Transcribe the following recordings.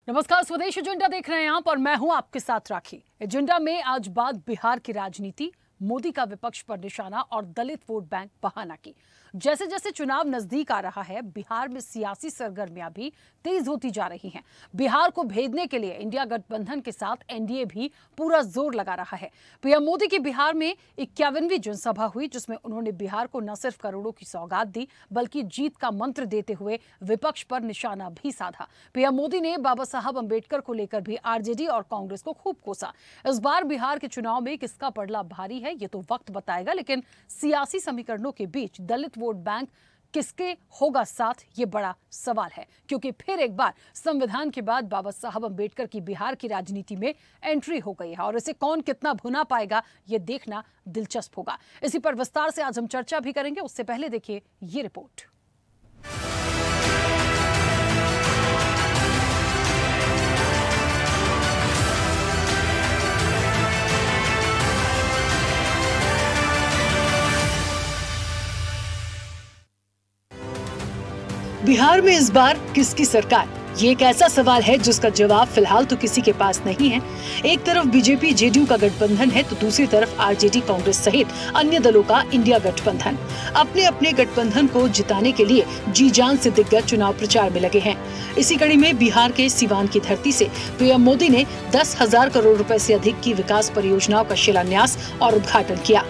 नमस्कार, स्वदेश एजेंडा देख रहे हैं आप और मैं हूं आपके साथ राखी। एजेंडा में आज बात बिहार की राजनीति, मोदी का विपक्ष पर निशाना और दलित वोट बैंक बहाना की। जैसे जैसे चुनाव नजदीक आ रहा है, बिहार में सियासी सरगर्मियां भी तेज होती जा रही हैं। बिहार को भेदने के लिए इंडिया गठबंधन के साथ एनडीए भी पूरा जोर लगा रहा है। पीएम मोदी की बिहार में 51वीं जनसभा हुई, जिसमें उन्होंने बिहार को न सिर्फ करोड़ों की सौगात दी, बल्कि जीत का मंत्र देते हुए विपक्ष पर निशाना भी साधा। पीएम मोदी ने बाबा साहब अंबेडकर को लेकर भी आरजेडी और कांग्रेस को खूब कोसा। इस बार बिहार के चुनाव में किसका पलड़ा भारी है, ये तो वक्त बताएगा, लेकिन सियासी समीकरणों के बीच दलित वोट बैंक किसके होगा साथ, ये बड़ा सवाल है, क्योंकि फिर एक बार संविधान के बाद बाबा साहब अंबेडकर की बिहार की राजनीति में एंट्री हो गई है और इसे कौन कितना भुना पाएगा, ये देखना दिलचस्प होगा। इसी पर विस्तार से आज हम चर्चा भी करेंगे। उससे पहले देखिए ये रिपोर्ट। बिहार में इस बार किसकी सरकार, ये एक ऐसा सवाल है जिसका जवाब फिलहाल तो किसी के पास नहीं है। एक तरफ बीजेपी जेडीयू का गठबंधन है, तो दूसरी तरफ आरजेडी कांग्रेस सहित अन्य दलों का इंडिया गठबंधन। अपने अपने गठबंधन को जिताने के लिए जी जान से दिग्गज चुनाव प्रचार में लगे हैं। इसी कड़ी में बिहार के सीवान की धरती से पीएम मोदी ने 10,000 करोड़ रुपए से अधिक की विकास परियोजनाओं का शिलान्यास और उद्घाटन किया।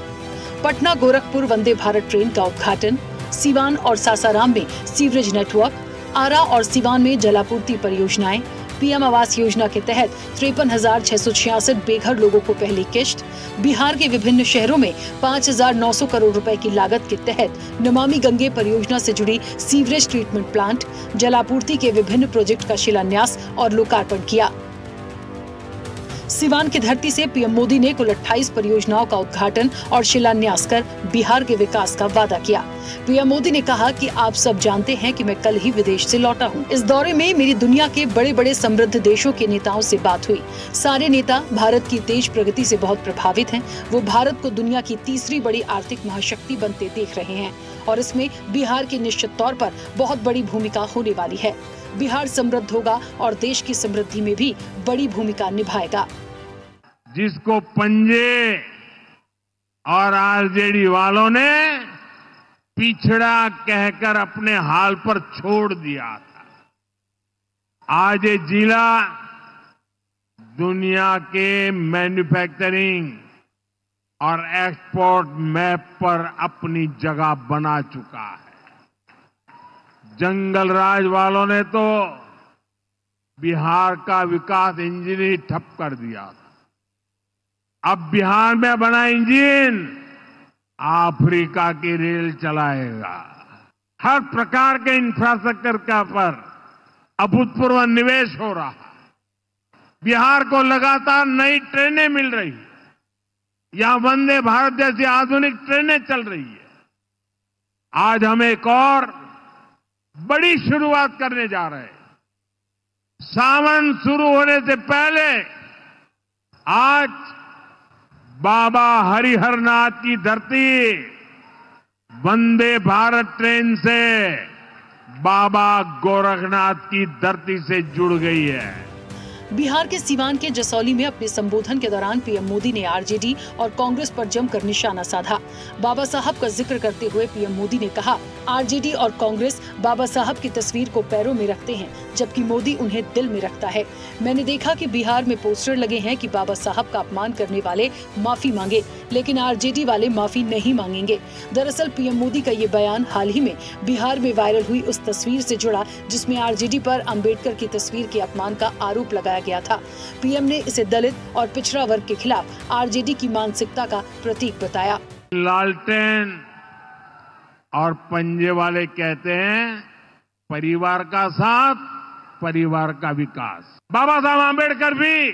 पटना गोरखपुर वंदे भारत ट्रेन का उद्घाटन, सीवान और सासाराम में सीवरेज नेटवर्क, आरा और सीवान में जलापूर्ति परियोजनाएं, पीएम आवास योजना के तहत 53,666 बेघर लोगों को पहली किश्त, बिहार के विभिन्न शहरों में 5,900 करोड़ रुपए की लागत के तहत नमामि गंगे परियोजना से जुड़ी सीवरेज ट्रीटमेंट प्लांट, जलापूर्ति के विभिन्न प्रोजेक्ट का शिलान्यास और लोकार्पण किया। सीवान की धरती से पीएम मोदी ने कुल 28 परियोजनाओं का उद्घाटन और शिलान्यास कर बिहार के विकास का वादा किया। पीएम मोदी ने कहा कि आप सब जानते हैं कि मैं कल ही विदेश से लौटा हूं। इस दौरे में मेरी दुनिया के बड़े बड़े समृद्ध देशों के नेताओं से बात हुई। सारे नेता भारत की तेज प्रगति से बहुत प्रभावित हैं। वो भारत को दुनिया की तीसरी बड़ी आर्थिक महाशक्ति बनते देख रहे हैं और इसमें बिहार की निश्चित तौर पर बहुत बड़ी भूमिका होने वाली है। बिहार समृद्ध होगा और देश की समृद्धि में भी बड़ी भूमिका निभाएगा। जिसको पंजे और आरजेडी वालों ने पिछड़ा कहकर अपने हाल पर छोड़ दिया था, आज ये जिला दुनिया के मैन्युफैक्चरिंग और एक्सपोर्ट मैप पर अपनी जगह बना चुका है। जंगल राज वालों ने तो बिहार का विकास इंजन ही ठप कर दिया था। अब बिहार में बना इंजन अफ्रीका की रेल चलाएगा। हर प्रकार के इंफ्रास्ट्रक्चर का पर अभूतपूर्व निवेश हो रहा है। बिहार को लगातार नई ट्रेनें मिल रही है, यहां वंदे भारत जैसी आधुनिक ट्रेनें चल रही है। आज हम एक और बड़ी शुरुआत करने जा रहे हैं। सावन शुरू होने से पहले आज बाबा हरिहरनाथ की धरती वंदे भारत ट्रेन से बाबा गोरखनाथ की धरती से जुड़ गई है। बिहार के सीवान के जसौली में अपने संबोधन के दौरान पीएम मोदी ने आरजेडी और कांग्रेस पर जमकर निशाना साधा। बाबा साहब का जिक्र करते हुए पीएम मोदी ने कहा, आरजेडी और कांग्रेस बाबा साहब की तस्वीर को पैरों में रखते हैं, जबकि मोदी उन्हें दिल में रखता है। मैंने देखा कि बिहार में पोस्टर लगे हैं कि बाबा साहब का अपमान करने वाले माफी मांगे, लेकिन आरजेडी वाले माफी नहीं मांगेंगे। दरअसल पीएम मोदी का ये बयान हाल ही में बिहार में वायरल हुई उस तस्वीर से जुड़ा जिसमें आरजेडी पर अंबेडकर की तस्वीर के अपमान का आरोप लगाया गया था। पीएम ने इसे दलित और पिछड़ा वर्ग के खिलाफ आरजेडी की मानसिकता का प्रतीक बताया। लालटेन और पंजे वाले कहते हैं परिवार का साथ, परिवार का विकास। बाबा साहब आंबेडकर भी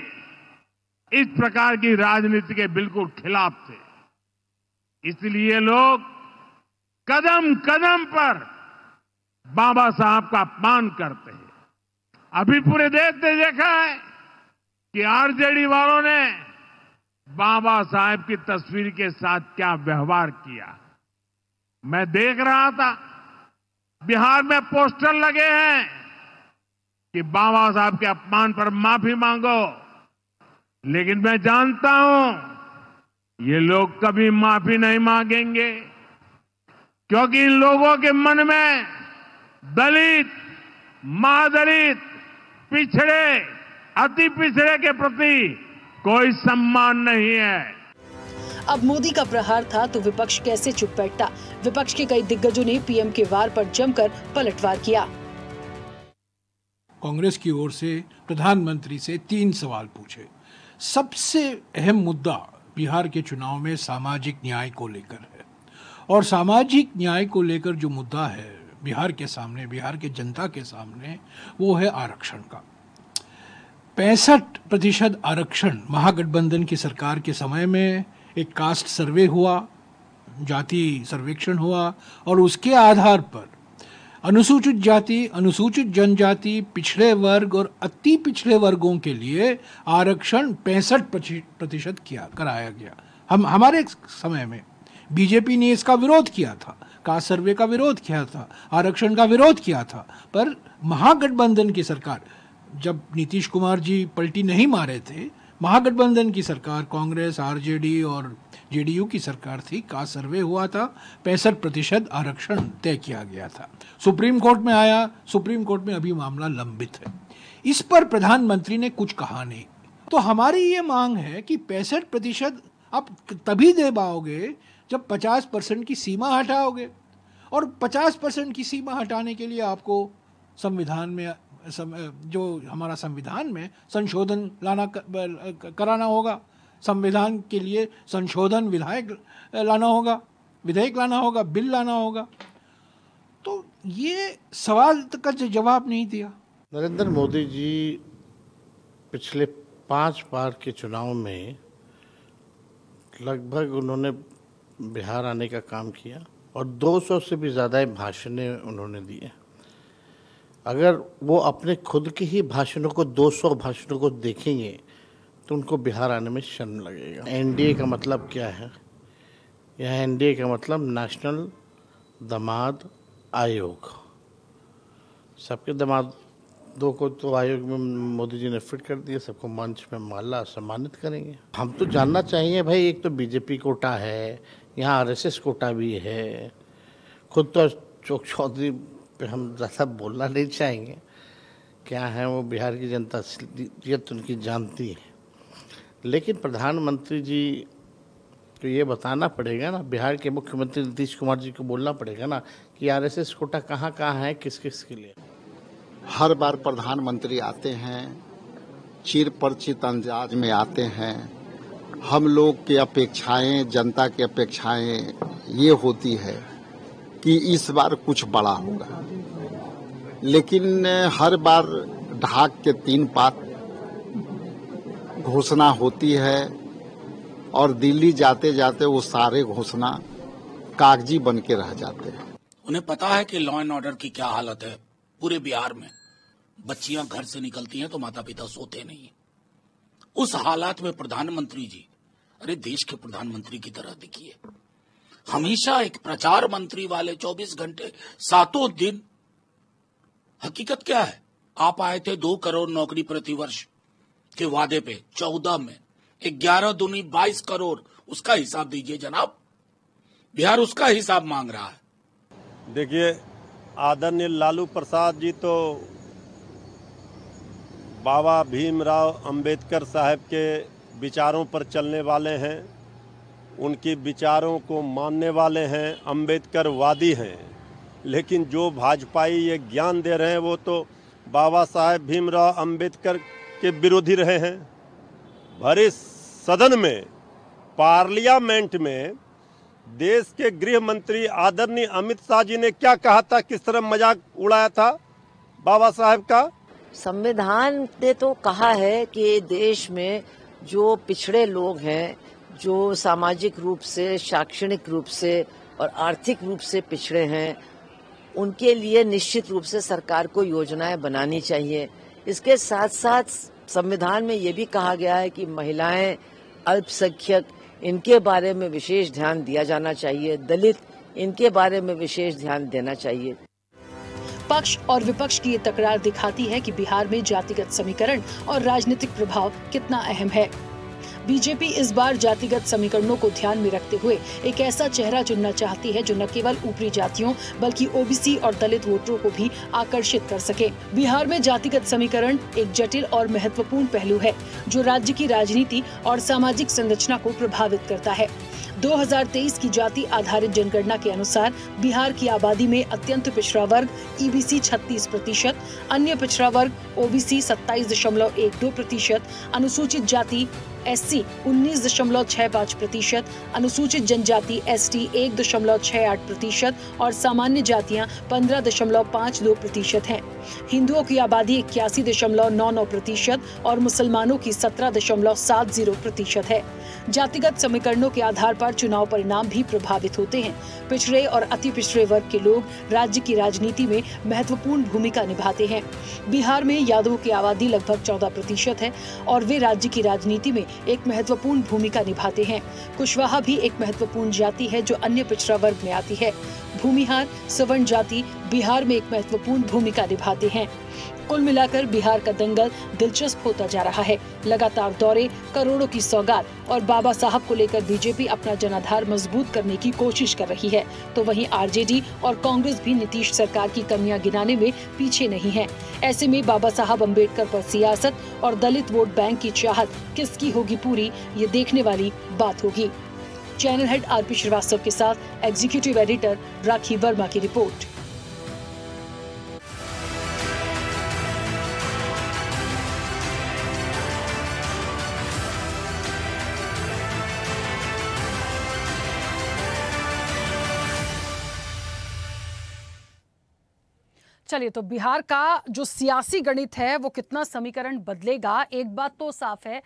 इस प्रकार की राजनीति के बिल्कुल खिलाफ थे। इसलिए लोग कदम कदम पर बाबा साहब का अपमान करते हैं। अभी पूरे देश ने देखा है कि आरजेडी वालों ने बाबा साहब की तस्वीर के साथ क्या व्यवहार किया। मैं देख रहा था बिहार में पोस्टर लगे हैं कि बाबा साहब के अपमान पर माफी मांगो, लेकिन मैं जानता हूं ये लोग कभी माफी नहीं मांगेंगे, क्योंकि इन लोगों के मन में दलित, महादलित, पिछड़े, अति पिछड़े के प्रति कोई सम्मान नहीं है। अब मोदी का प्रहार था तो विपक्ष कैसे चुप बैठता। विपक्ष के कई दिग्गजों ने पीएम के वार पर जमकर पलटवार किया। कांग्रेस की ओर से प्रधानमंत्री से 3 सवाल पूछे। सबसे अहम मुद्दा बिहार के चुनाव में सामाजिक न्याय को लेकर है, और सामाजिक न्याय को लेकर जो मुद्दा है बिहार के सामने, बिहार के जनता के सामने, वो है आरक्षण का। 65% आरक्षण महागठबंधन की सरकार के समय में एक कास्ट सर्वे हुआ, जाति सर्वेक्षण हुआ, और उसके आधार पर अनुसूचित जाति, अनुसूचित जनजाति, पिछड़े वर्ग और अति पिछड़े वर्गों के लिए आरक्षण 65% कराया गया। हमारे समय में बीजेपी ने इसका विरोध किया था, कास्ट सर्वे का विरोध किया था, आरक्षण का विरोध किया था, पर महागठबंधन की सरकार, जब नीतीश कुमार जी पलटी नहीं मारे थे, महागठबंधन की सरकार, कांग्रेस, आरजेडी और जेडीयू की सरकार थी, का सर्वे हुआ था, 65% आरक्षण तय किया गया था। सुप्रीम कोर्ट में आया, सुप्रीम कोर्ट में अभी मामला लंबित है। इस पर प्रधानमंत्री ने कुछ कहा नहीं। तो हमारी ये मांग है कि 65% आप तभी दे पाओगे जब 50% की सीमा हटाओगे, और 50% की सीमा हटाने के लिए आपको संविधान में जो हमारा संविधान में संशोधन कराना होगा, संविधान के लिए संशोधन विधेयक लाना होगा, बिल लाना होगा। तो ये सवाल का जवाब नहीं दिया। नरेंद्र मोदी जी पिछले 5 बार के चुनाव में लगभग उन्होंने बिहार आने का काम किया, और 200 से भी ज़्यादा भाषणें उन्होंने दिए। अगर वो अपने खुद के ही भाषणों को, 200 भाषणों को देखेंगे तो उनको बिहार आने में शर्म लगेगा। एनडीए का मतलब क्या है? यह एनडीए का मतलब नेशनल दामाद आयोग। सबके दामादों को तो आयोग में मोदी जी ने फिट कर दिया, सबको मंच में माला सम्मानित करेंगे। हम तो जानना चाहिए भाई, एक तो बीजेपी कोटा है, यहाँ आरएसएस कोटा भी है। खुद तो चौक चौधरी पे हम ज़्यादा बोलना नहीं चाहेंगे, क्या है वो बिहार की जनता असलियत उनकी जानती है, लेकिन प्रधानमंत्री जी को ये बताना पड़ेगा ना, बिहार के मुख्यमंत्री नीतीश कुमार जी को बोलना पड़ेगा ना कि आरएसएस कोटा कहाँ कहाँ है, किस किस के लिए। हर बार प्रधानमंत्री आते हैं, चिर परिचित अंदाज में आते हैं। हम लोग की अपेक्षाएं, जनता की अपेक्षाएं ये होती है कि इस बार कुछ बड़ा होगा, लेकिन हर बार ढाक के 3 पात घोषणा होती है, और दिल्ली जाते जाते वो सारे घोषणा कागजी बन के रह जाते हैं। उन्हें पता है कि लॉ एंड ऑर्डर की क्या हालत है पूरे बिहार में। बच्चियां घर से निकलती हैं तो माता पिता सोते नहीं। उस हालात में प्रधानमंत्री जी, अरे देश के प्रधानमंत्री की तरह दिखिए। हमेशा एक प्रचार मंत्री वाले 24 घंटे 7 दिन। हकीकत क्या है? आप आए थे 2 करोड़ नौकरी प्रतिवर्ष के वादे पे, 14 में 11 दूनी 22 करोड़, उसका हिसाब दीजिए जनाब। बिहार उसका हिसाब मांग रहा है। देखिए, आदरणीय लालू प्रसाद जी तो बाबा भीमराव अंबेडकर साहब के विचारों पर चलने वाले हैं, उनके विचारों को मानने वाले हैं, अंबेडकरवादी हैं। लेकिन जो भाजपाई ये ज्ञान दे रहे हैं वो तो बाबा साहेब भीमराव अंबेडकर के विरोधी रहे हैं। भरे सदन में, पार्लियामेंट में देश के गृह मंत्री आदरणीय अमित शाह जी ने क्या कहा था, किस तरह मजाक उड़ाया था बाबा साहेब का। संविधान ने तो कहा है कि देश में जो पिछड़े लोग हैं, जो सामाजिक रूप से, शैक्षणिक रूप से और आर्थिक रूप से पिछड़े हैं, उनके लिए निश्चित रूप से सरकार को योजनाएं बनानी चाहिए। इसके साथ साथ संविधान में ये भी कहा गया है कि महिलाएं, अल्पसंख्यक, इनके बारे में विशेष ध्यान दिया जाना चाहिए, दलित, इनके बारे में विशेष ध्यान देना चाहिए। पक्ष और विपक्ष की ये तकरार दिखाती है कि बिहार में जातिगत समीकरण और राजनीतिक प्रभाव कितना अहम है। बीजेपी इस बार जातिगत समीकरणों को ध्यान में रखते हुए एक ऐसा चेहरा चुनना चाहती है जो न केवल ऊपरी जातियों बल्कि ओबीसी और दलित वोटरों को भी आकर्षित कर सके। बिहार में जातिगत समीकरण एक जटिल और महत्वपूर्ण पहलू है जो राज्य की राजनीति और सामाजिक संरचना को प्रभावित करता है। 2023 की जाति आधारित जनगणना के अनुसार बिहार की आबादी में अत्यंत पिछड़ा वर्ग ईबीसी 36%, अन्य पिछड़ा वर्ग ओबीसी 27.12%, अनुसूचित जाति एससी 19.65%, अनुसूचित जनजाति एसटी 1.68% और सामान्य जातियां 15.52% हैं। हिंदुओं की आबादी 81.99% और मुसलमानों की 17.70% है। जातिगत समीकरणों के आधार पर चुनाव परिणाम भी प्रभावित होते हैं। पिछड़े और अति पिछड़े वर्ग के लोग राज्य की राजनीति में महत्वपूर्ण भूमिका निभाते हैं। बिहार में यादवों की आबादी लगभग 14% है और वे राज्य की राजनीति में एक महत्वपूर्ण भूमिका निभाते हैं। कुशवाहा भी एक महत्वपूर्ण जाति है जो अन्य पिछड़ा वर्ग में आती है। भूमिहार, सवर्ण जाति बिहार में एक महत्वपूर्ण भूमिका निभाते हैं। कुल मिलाकर बिहार का दंगल दिलचस्प होता जा रहा है। लगातार दौरे, करोड़ों की सौगात और बाबा साहब को लेकर बीजेपी अपना जनाधार मजबूत करने की कोशिश कर रही है, तो वहीं आरजेडी और कांग्रेस भी नीतीश सरकार की कमियां गिनाने में पीछे नहीं है। ऐसे में बाबा साहब अम्बेडकर पर सियासत और दलित वोट बैंक की चाहत किसकी होगी पूरी, ये देखने वाली बात होगी। चैनल हेड आरपी श्रीवास्तव के साथ एग्जीक्यूटिव एडिटर राखी वर्मा की रिपोर्ट। चलिए, तो बिहार का जो सियासी गणित है वो कितना समीकरण बदलेगा, एक बात तो साफ है।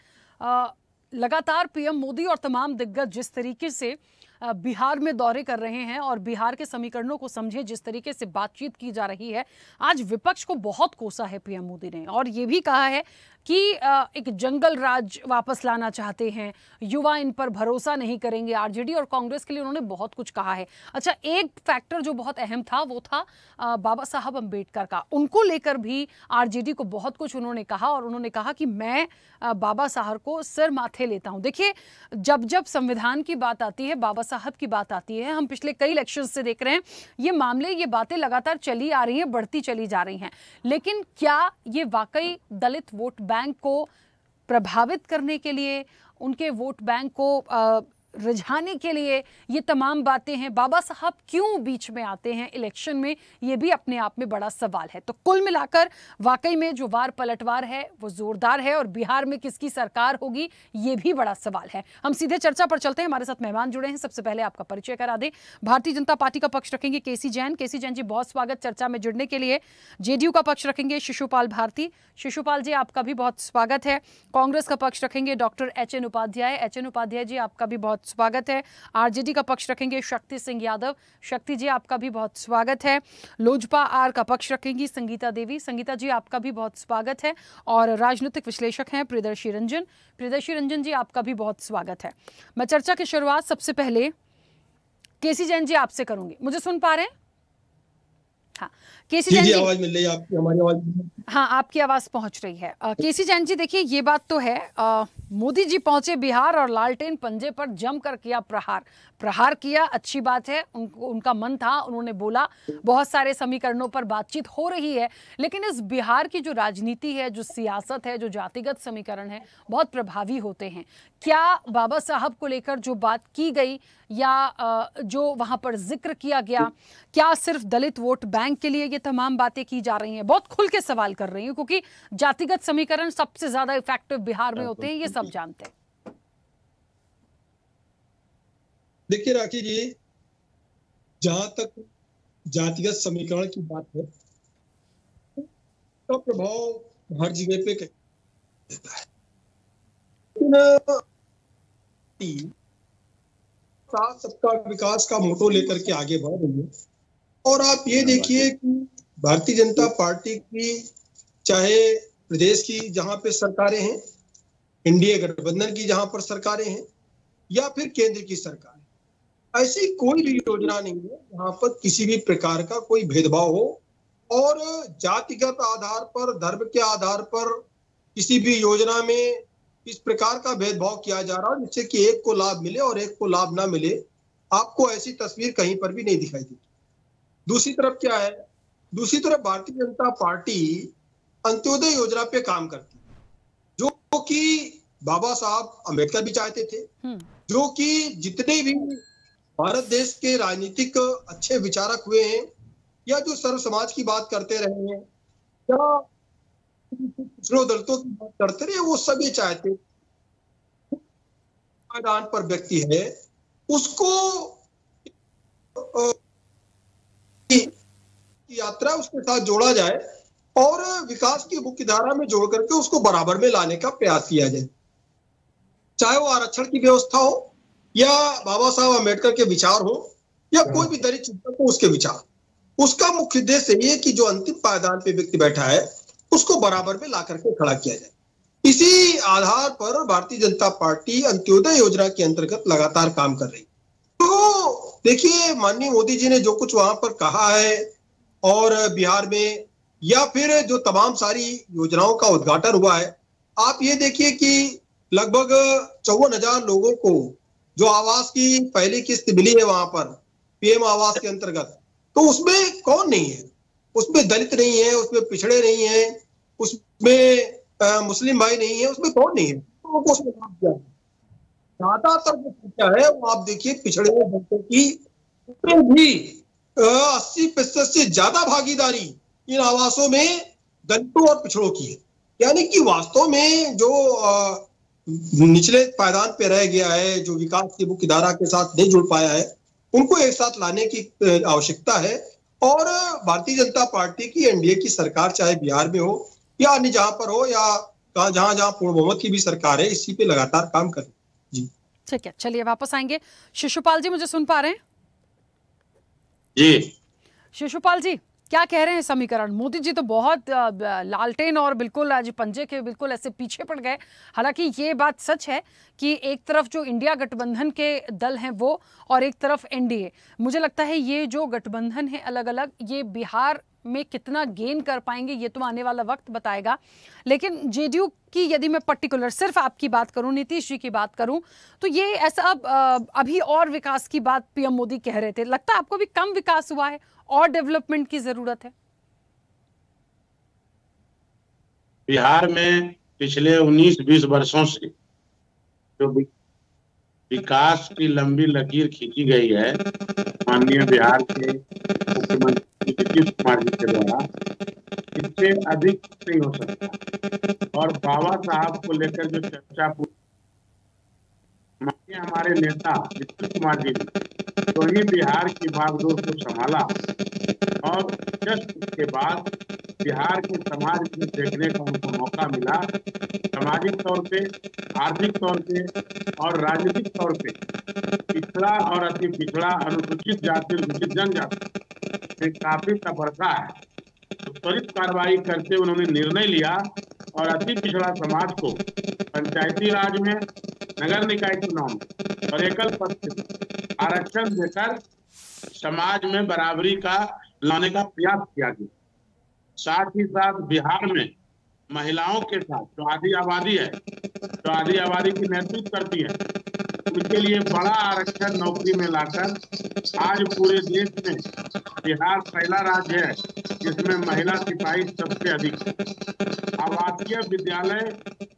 लगातार पीएम मोदी और तमाम दिग्गज जिस तरीके से बिहार में दौरे कर रहे हैं और बिहार के समीकरणों को समझे जिस तरीके से बातचीत की जा रही है, आज विपक्ष को बहुत कोसा है पीएम मोदी ने और ये भी कहा है कि एक जंगल राज वापस लाना चाहते हैं, युवा इन पर भरोसा नहीं करेंगे। आरजेडी और कांग्रेस के लिए उन्होंने बहुत कुछ कहा है। अच्छा, एक फैक्टर जो बहुत अहम था वो था बाबा साहब अम्बेडकर का। उनको लेकर भी आरजेडी को बहुत कुछ उन्होंने कहा और उन्होंने कहा कि मैं बाबा साहब को सिर माथे लेता हूं। देखिए, जब जब संविधान की बात आती है, बाबा साहब की बात आती है, हम पिछले कई इलेक्शन से देख रहे हैं ये मामले, ये बातें लगातार चली आ रही हैं, बढ़ती चली जा रही हैं। लेकिन क्या ये वाकई दलित वोट बैंक को प्रभावित करने के लिए, उनके वोट बैंक को रिझाने के लिए ये तमाम बातें हैं? बाबा साहब क्यों बीच में आते हैं इलेक्शन में, ये भी अपने आप में बड़ा सवाल है। तो कुल मिलाकर वाकई में जो वार पलटवार है वो जोरदार है और बिहार में किसकी सरकार होगी ये भी बड़ा सवाल है। हम सीधे चर्चा पर चलते हैं। हमारे साथ मेहमान जुड़े हैं। सबसे पहले आपका परिचय करा दें। भारतीय जनता पार्टी का पक्ष रखेंगे केसी जैन। केसी जैन जी, बहुत स्वागत चर्चा में जुड़ने के लिए। जेडीयू का पक्ष रखेंगे शिशुपाल भारती। शिशुपाल जी, आपका भी बहुत स्वागत है। कांग्रेस का पक्ष रखेंगे doctor H N Upadhyay. H N Upadhyay ji, आपका भी बहुत स्वागत है। आरजेडी का पक्ष रखेंगे शक्ति सिंह यादव। शक्ति जी, आपका भी बहुत स्वागत है। लोजपा आर का पक्ष रखेंगी संगीता देवी। संगीता जी, आपका भी बहुत स्वागत है। और राजनीतिक विश्लेषक हैं प्रियदर्शी रंजन। प्रियदर्शी रंजन जी, आपका भी बहुत स्वागत है। मैं चर्चा की शुरुआत सबसे पहले केसी जैन जी आपसे करूंगी। मुझे सुन पा रहे हैं? हाँ, केसी जैन जी, आवाज मिल रही है आपकी? हमारी आवाज? हाँ, आपकी आवाज पहुंच रही है। केसी जैन जी, देखिए ये बात तो है, मोदी जी पहुंचे बिहार और लालटेन पंजे पर जमकर किया प्रहार किया, अच्छी बात है। उनका मन था, उन्होंने बोला, बहुत सारे समीकरणों पर बातचीत हो रही है। लेकिन इस बिहार की जो राजनीति है, जो सियासत है, जो जातिगत समीकरण है, बहुत प्रभावी होते हैं। क्या बाबा साहब को लेकर जो बात की गई या जो वहां पर जिक्र किया गया, क्या सिर्फ दलित वोट बैंक के लिए ये तमाम बातें की जा रही हैं? बहुत खुल के सवाल कर रही हूं क्योंकि जातिगत समीकरण सबसे ज्यादा इफेक्टिव बिहार में होते हैं, ये सब जानते हैं। देखिए राखी जी, जहां तक जातिगत समीकरण की बात है तो प्रभाव हर जगह पे देता है। सबका विकास का मोटो लेकर के आगे बढ़ रही है। और आप ये देखिए कि भारतीय जनता पार्टी की, चाहे प्रदेश की जहां पे सरकारें हैं, एनडीए गठबंधन की जहां पर सरकारें हैं, या फिर केंद्र की सरकार, ऐसी कोई भी योजना नहीं है जहां पर किसी भी प्रकार का कोई भेदभाव हो और जातिगत आधार पर, धर्म के आधार पर किसी भी योजना में इस प्रकार का भेदभाव किया जा रहा है जिससे कि एक को लाभ मिले और एक को लाभ ना मिले, आपको ऐसी तस्वीर कहीं पर भी नहीं दिखाई देती। दूसरी तरफ क्या है, दूसरी तरफ भारतीय जनता पार्टी अंत्योदय योजना पे काम करती है, जो कि बाबा साहब अम्बेडकर भी चाहते थे, जो कि जितने भी भारत देश के राजनीतिक अच्छे विचारक हुए हैं या जो सर्व समाज की बात करते रहे हैं या पिछड़ों दलितों की बात करते रहे, वो सब ये चाहते मैदान पर व्यक्ति है उसको यात्रा उसके साथ जोड़ा जाए और विकास की मुख्य धारा में जोड़ करके उसको बराबर में लाने का प्रयास किया जाए, चाहे वो आरक्षण की व्यवस्था हो या बाबा साहब अम्बेडकर के विचार हो या कोई भी दलित चिंतक हो उसके विचार। उसका मुख्य उद्देश्य ये कि जो अंतिम पायदान पे व्यक्ति बैठा है उसको बराबर में ला करके खड़ा किया जाए। इसी आधार पर भारतीय जनता पार्टी अंत्योदय योजना के अंतर्गत लगातार काम कर रही। तो देखिए, माननीय मोदी जी ने जो कुछ वहां पर कहा है और बिहार में या फिर जो तमाम सारी योजनाओं का उद्घाटन हुआ है, आप ये देखिए कि लगभग 54,000 लोगों को जो आवास की पहली किस्त मिली है वहां पर पीएम आवास के अंतर्गत, तो उसमें कौन नहीं है? उसमें दलित नहीं है, उसमें पिछड़े नहीं है, उसमें मुस्लिम भाई नहीं है, उसमें कौन नहीं है? तो उसमें ज्यादातर जो संख्या है वो आप देखिए पिछड़े दलितों की, उसमें भी 80% से ज्यादा भागीदारी इन आवासों में दलितों और पिछड़ों की है। यानी कि वास्तव में जो निचले पायदान पे रह गया है, जो विकास की मुख्य धारा के साथ नहीं जुड़ पाया है, उनको एक साथ लाने की आवश्यकता है। और भारतीय जनता पार्टी की एनडीए की सरकार चाहे बिहार में हो या अन्य जहां पर हो या जहां जहां पूर्ण बहुमत की भी सरकार है, इसी पे लगातार काम कर जी। ठीक है, चलिए वापस आएंगे। शिशुपाल जी, मुझे सुन पा रहे हैं? जी शिशुपाल जी, क्या कह रहे हैं समीकरण? मोदी जी तो बहुत लालटेन और बिल्कुल आज पंजे के बिल्कुल ऐसे पीछे पड़ गए। हालांकि ये बात सच है कि एक तरफ जो इंडिया गठबंधन के दल हैं वो और एक तरफ एनडीए, मुझे लगता है ये जो गठबंधन है अलग अलग, ये बिहार में कितना गेन कर पाएंगे ये तो आने वाला वक्त बताएगा। लेकिन जेडीयू की यदि मैं पर्टिकुलर सिर्फ आपकी बात करूं, नीतीश जी की बात करूं, तो ये ऐसा अभी और विकास की बात पीएम मोदी कह रहे थे, लगता है आपको भी कम विकास हुआ है और डेवलपमेंट की जरूरत है? बिहार में पिछले 19-20 वर्षों से जो विकास की लंबी लकीर खींची गई है माननीय बिहार के मुख्यमंत्री नीतीश कुमार जी के द्वारा, इससे अधिक नहीं हो सकता। और बाबा साहब को लेकर जो चर्चा माननीय हमारे नेता नीतीश कुमार जी ने तो ही बिहार की भागदौड़ को संभाला और जस्ट उसके बाद बिहार के समाज में देखने का उनको मौका मिला, सामाजिक तौर पे, आर्थिक तौर पे और राजनीतिक तौर पे पिछड़ा और अति पिछड़ा, अनुसूचित जाति, अनुसूचित जनजाति काफी तबरसा है। तो त्वरित कार्रवाई करते उन्होंने निर्णय लिया और अति पिछड़ा समाज को पंचायती राज में, नगर निकाय चुनाव में और एकल पद से आरक्षण देकर समाज में बराबरी का लाने का प्रयास किया गया। साथ ही साथ बिहार में महिलाओं के साथ जो आधी आबादी है, जो आधी आबादी की नेतृत्व करती है, उनके लिए बड़ा आरक्षण नौकरी में लाकर आज पूरे देश में बिहार पहला राज्य है जिसमें महिला सिपाही सबसे अधिक है। आवासीय विद्यालय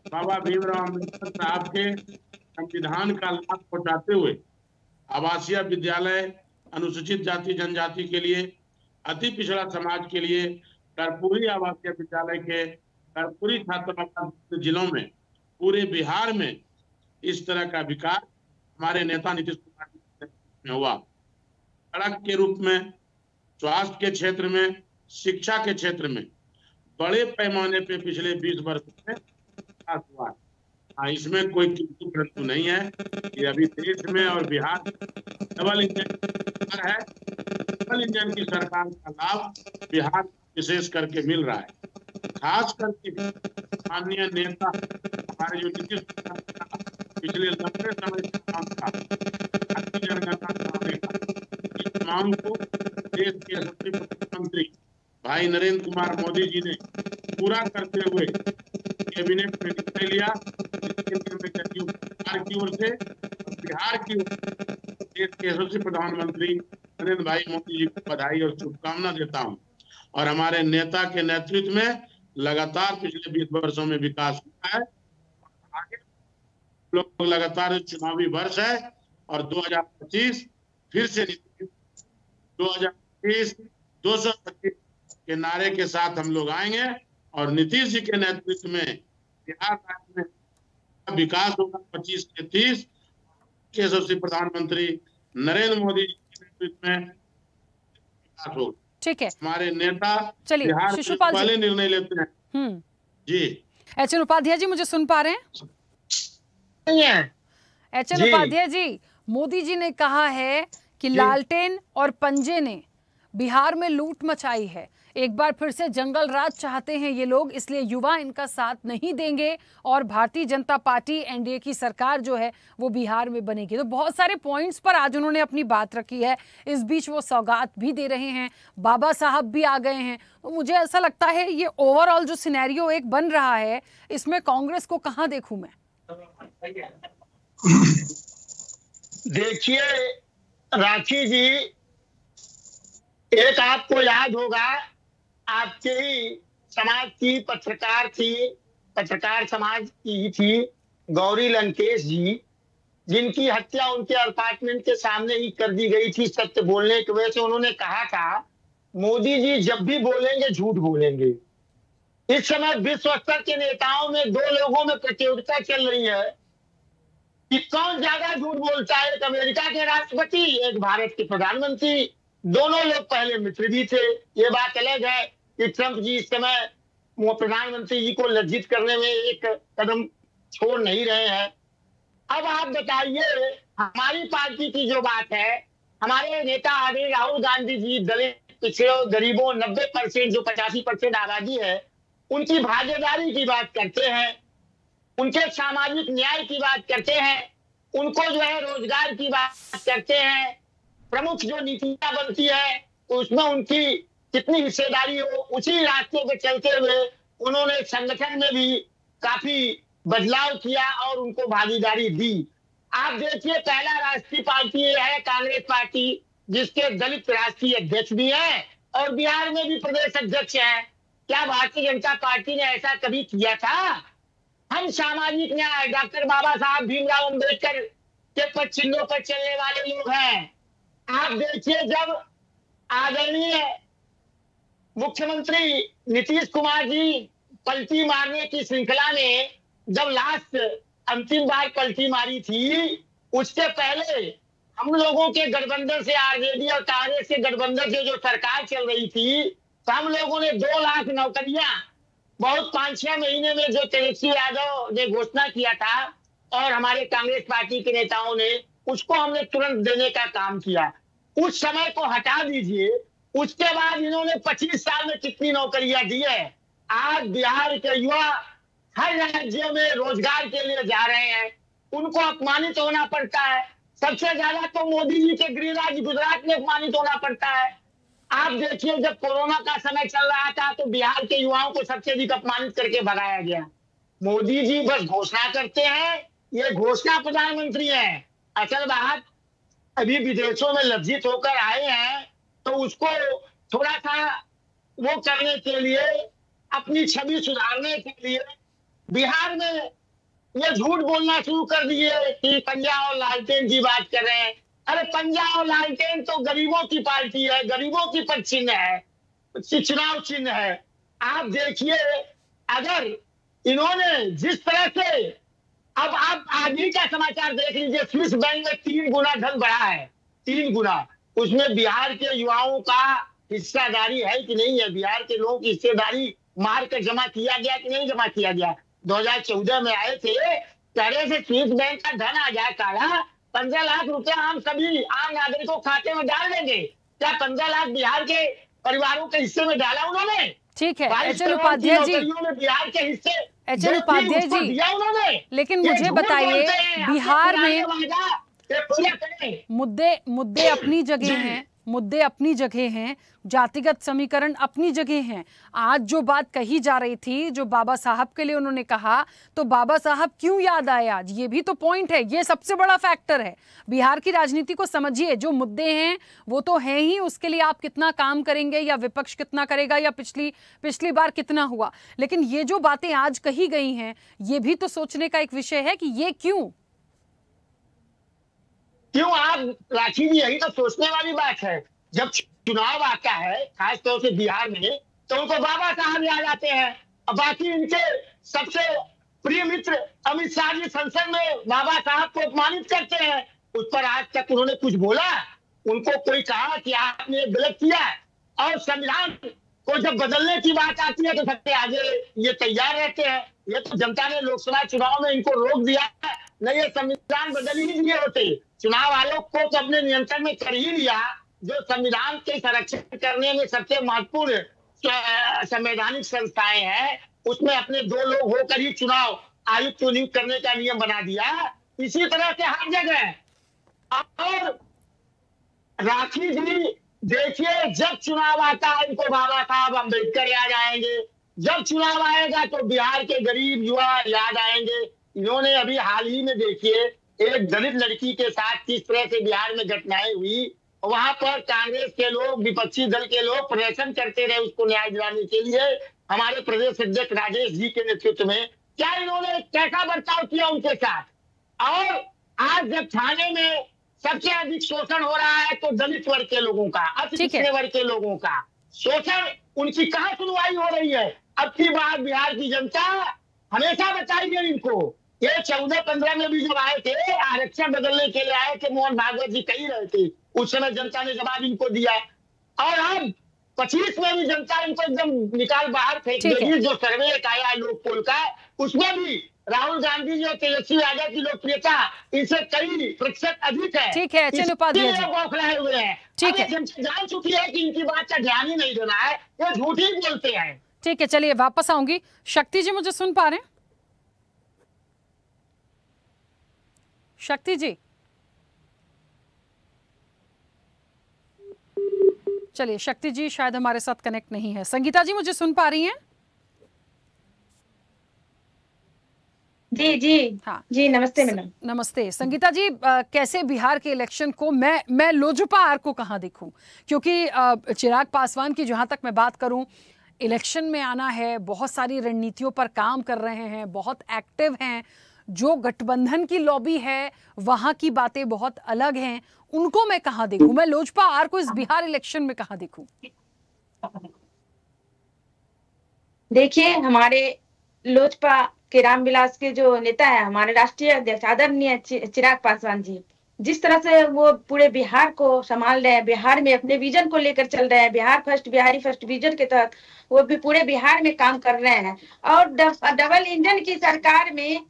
बाबा भीमराव अम्बेडकर साहब के संविधान का लाभ पहुंचाते हुए आवासीय विद्यालय अनुसूचित जाति जनजाति के लिए, अति पिछड़ा समाज के लिए कर्पूरी आवासीय विद्यालय के कर्पूरी छात्रावास जिलों में पूरे बिहार में इस तरह का विकास हमारे नेता नीतीश कुमार जी में हुआ। सड़क के रूप में, स्वास्थ्य के क्षेत्र में, शिक्षा के क्षेत्र में बड़े पैमाने पे पिछले 20 वर्षों में विकास हुआ है। इसमें कोई किंतु परंतु नहीं है। ये अभी देश में और बिहार डबल इंजन है, डबल इंजन की सरकार का लाभ बिहार विशेष करके मिल रहा है। खास करके माननीय नेता हमारे जो नीतीश पिछले लंबे समय से काम था जनगणना कराने का, इस मांग को देश के यशस्वी प्रधानमंत्री भाई नरेंद्र कुमार मोदी जी ने पूरा करते हुए कैबिनेट में निर्णय लिया, सरकार की ओर से, बिहार की ओर देश के यशस्वी प्रधानमंत्री नरेंद्र भाई मोदी जी को बधाई और शुभकामना देता हूं। और हमारे नेता के नेतृत्व में लगातार पिछले 20 वर्षों में विकास हुआ है। आगे लोग लगातार चुनावी वर्ष है और 2025 फिर से 2030 225 के नारे के साथ हम लोग आएंगे और नीतीश जी के नेतृत्व में बिहार राज्य में विकास होगा। 25 से 30 के यशस्वी प्रधानमंत्री नरेंद्र मोदी जी के नेतृत्व में विकास होगा। ठीक है, हमारे नेता चलिए शिशुपाल पहले निर्णय लेते हैं। जी एचएन उपाध्याय जी मुझे सुन पा रहे हैं? एचएन उपाध्याय जी, मोदी जी ने कहा है कि लालटेन और पंजे ने बिहार में लूट मचाई है। एक बार फिर से जंगल राज चाहते हैं ये लोग, इसलिए युवा इनका साथ नहीं देंगे और भारतीय जनता पार्टी एनडीए की सरकार जो है वो बिहार में बनेगी। तो बहुत सारे पॉइंट्स पर आज उन्होंने अपनी बात रखी है। इस बीच वो सौगात भी दे रहे हैं, बाबा साहब भी आ गए हैं। तो मुझे ऐसा लगता है ये ओवरऑल जो सिनेरियो एक बन रहा है, इसमें कांग्रेस को कहाँ देखूं मैं? देखिए राखी जी, एक आपको याद होगा, आपके ही समाज की पत्रकार समाज की ही थी गौरी लंकेश जी, जिनकी हत्या उनके अपार्टमेंट के सामने ही कर दी गई थी सत्य बोलने की वजह से। उन्होंने कहा था मोदी जी जब भी बोलेंगे झूठ बोलेंगे। इस समय विश्व स्तर के नेताओं में दो लोगों में प्रतियोगिता चल रही है कि कौन ज्यादा झूठ बोलता है। एक अमेरिका के राष्ट्रपति, एक भारत के प्रधानमंत्री। दोनों लोग पहले मित्र भी थे। ये बात अलग है कि ट्रंप जी इस समय प्रधानमंत्री जी को लज्जित करने में एक कदम छोड़ नहीं रहे हैं। अब आप बताइए, हमारी पार्टी की जो बात है, हमारे नेता आदरणीय राहुल गांधी जी दलित, पिछड़े, गरीबों 90% जो 85% आबादी है, उनकी भागीदारी की बात करते हैं, उनके सामाजिक न्याय की बात करते हैं, उनको जो है रोजगार की बात करते हैं। प्रमुख जो नीतियां बनती है उसमें उनकी कितनी हिस्सेदारी हो, उसी रास्ते पे चलते हुए उन्होंने संगठन में भी काफी बदलाव किया और उनको भागीदारी दी। आप देखिए, पहला राष्ट्रीय पार्टी है कांग्रेस पार्टी, जिसके दलित राष्ट्रीय अध्यक्ष भी हैं और बिहार में भी प्रदेश अध्यक्ष हैं। क्या भारतीय जनता पार्टी ने ऐसा कभी किया था? हम सामाजिक न्याय, डॉक्टर बाबा साहब भीमराव अम्बेडकर के पद चिन्हों पर चलने वाले लोग हैं। आप देखिए, जब आदरणीय मुख्यमंत्री नीतीश कुमार जी पलटी मारने की श्रृंखला में जब लास्ट अंतिम बार पलटी मारी थी, उसके पहले हम लोगों के गठबंधन से, आरजेडी और कांग्रेस के गठबंधन से जो सरकार चल रही थी, तो हम लोगों ने 2 लाख नौकरियां बहुत 5-6 महीने में जो तेजस्वी यादव ने घोषणा किया था और हमारे कांग्रेस पार्टी के नेताओं ने, उसको हमने तुरंत देने का काम किया। उस समय को हटा दीजिए, उसके बाद इन्होंने 25 साल में कितनी नौकरियां दी है। आज बिहार के युवा हर राज्य में रोजगार के लिए जा रहे हैं, उनको अपमानित होना पड़ता है। सबसे ज्यादा तो मोदी जी के गृह राज्य गुजरात में अपमानित होना पड़ता है। आप देखिए, जब कोरोना का समय चल रहा था तो बिहार के युवाओं को सबसे अधिक अपमानित करके भगाया गया। मोदी जी बस घोषणा करते हैं, ये घोषणा प्रधानमंत्री है। असल बात, अभी विदेशों में लज्जित होकर आए हैं तो उसको थोड़ा सा वो करने के लिए, अपनी छवि सुधारने के लिए बिहार में ये झूठ बोलना शुरू कर दिए कि पंजा और लालटेन की बात कर रहे हैं। अरे पंजा और लालटेन तो गरीबों की पार्टी है, गरीबों की पद चिन्ह है, चुनाव चिन्ह है। आप देखिए, अगर इन्होंने जिस तरह से, अब आप आज ही का समाचार देख लीजिए, स्विस बैंक में 3 गुना धन बढ़ा है, 3 गुना। उसमें बिहार के युवाओं का हिस्सेदारी है कि नहीं है? बिहार के लोगों की हिस्सेदारी मार कर जमा किया गया कि नहीं जमा किया गया? 2014 में आए थे, कह रहे थे स्विस बैंक का धन आ जाए काला, 15 लाख रुपया हम सभी आम नागरिकों खाते में डाल देंगे। क्या 15 लाख बिहार के परिवारों के हिस्से में डाला उन्होंने? ठीक है एचएन उपाध्याय जी, बिहार के हिस्से एचएन उपाध्याय जी, लेकिन मुझे बताइए, बिहार में मुद्दे अपनी जगह हैं, मुद्दे अपनी जगह हैं, जातिगत समीकरण अपनी जगह हैं। आज जो बात कही जा रही थी, जो बाबा साहब के लिए उन्होंने कहा, तो बाबा साहब क्यों याद आए आज, ये भी तो पॉइंट है, ये सबसे बड़ा फैक्टर है। बिहार की राजनीति को समझिए, जो मुद्दे हैं वो तो हैं ही, उसके लिए आप कितना काम करेंगे या विपक्ष कितना करेगा या पिछली बार कितना हुआ, लेकिन ये जो बातें आज कही गई हैं ये भी तो सोचने का एक विषय है कि ये क्यों आप राखी जी, यही तो सोचने वाली बात है। जब चुनाव आता है खासतौर से बिहार में, तो उनको बाबा साहब याद आते हैं, और बाकी इनके सबसे प्रिय मित्र अमित शाह जी संसद में बाबा साहब को अपमानित करते हैं। उस पर आज तक उन्होंने कुछ बोला? उनको कोई कहा कि आपने गलत किया? और संविधान को जब बदलने की बात आती है तो सबसे आगे ये तैयार रहते हैं। ये तो जनता ने लोकसभा चुनाव में इनको रोक दिया, नहीं ये संविधान बदल ही नहीं होते। चुनाव आयोग को तो अपने नियंत्रण में कर ही लिया, जो संविधान के संरक्षण करने में सबसे महत्वपूर्ण संवैधानिक संस्थाएं हैं, उसमें अपने 2 लोग होकर ही चुनाव आयुक्त को नियुक्त करने का नियम बना दिया। इसी तरह से हर जगह। और राखी जी देखिए, जब चुनाव आता है इनको बाबा साहब अम्बेडकर याद आएंगे, जब चुनाव आएगा तो बिहार के गरीब युवा याद आएंगे। इन्होंने अभी हाल ही में देखिए एक दलित लड़की के साथ किस तरह से बिहार में घटनाएं हुई, वहां पर कांग्रेस के लोग, विपक्षी दल के लोग प्रदर्शन करते रहे उसको न्याय दिलाने के लिए। हमारे प्रदेश अध्यक्ष राजेश जी के नेतृत्व में क्या इन्होंने कैसा बर्ताव किया उनके साथ। और आज जब थाने में सबसे अधिक शोषण हो रहा है तो दलित वर्ग के लोगों का, अति पिछड़े वर्ग के लोगों का शोषण, उनकी कहाँ सुनवाई हो रही है? अब की बार बिहार की जनता हमेशा बताएगी इनको। ये 14-15 में भी जब आए थे, आरक्षण बदलने के लिए आए थे, मोहन भागवत जी कही रहे थे, उस समय जनता ने जवाब इनको दिया। और अब 25 में भी जनता इनको एकदम निकाल बाहर फेंक देगी। जो सर्वे आया है लोक पोल का, उसमें भी राहुल गांधी जी और तेजस्वी यादव की लोकप्रियता इनसे कई प्रतिशत अधिक है। ठीक है, चलो उपाध्याय जी बौखलाए हुए हैं। ठीक है, जनता जान चुकी है कि इनकी बात का ध्यान ही नहीं देना है, वो झूठ ही बोलते हैं। ठीक है, चलिए वापस आऊंगी। शक्ति जी मुझे सुन पा रहे हैं? शक्ति जी, चलिए शक्ति जी शायद हमारे साथ कनेक्ट नहीं है। संगीता जी मुझे सुन पा रही हैं? जी जी हाँ जी, नमस्ते मैडम। नमस्ते संगीता जी, कैसे बिहार के इलेक्शन को मैं लोजपा आर को कहाँ देखूं, क्योंकि चिराग पासवान की जहां तक मैं बात करूं, इलेक्शन में आना है, बहुत सारी रणनीतियों पर काम कर रहे हैं, बहुत एक्टिव हैं। जो गठबंधन की लॉबी है वहां की बातें बहुत अलग हैं, उनको मैं कहाँ देखूं? मैं लोजपा आर को इस बिहार इलेक्शन में कहाँ देखूं? देखिए, हमारे लोजपा के रामविलास के जो नेता है, हमारे राष्ट्रीय अध्यक्ष आदरणीय चिराग पासवान जी, जिस तरह से वो पूरे बिहार को संभाल रहे हैं, बिहार में अपने विजन को लेकर चल रहे हैं, Bihar first, Bihari first vision के तहत वो भी पूरे बिहार में काम कर रहे हैं। और डबल इंजन की सरकार में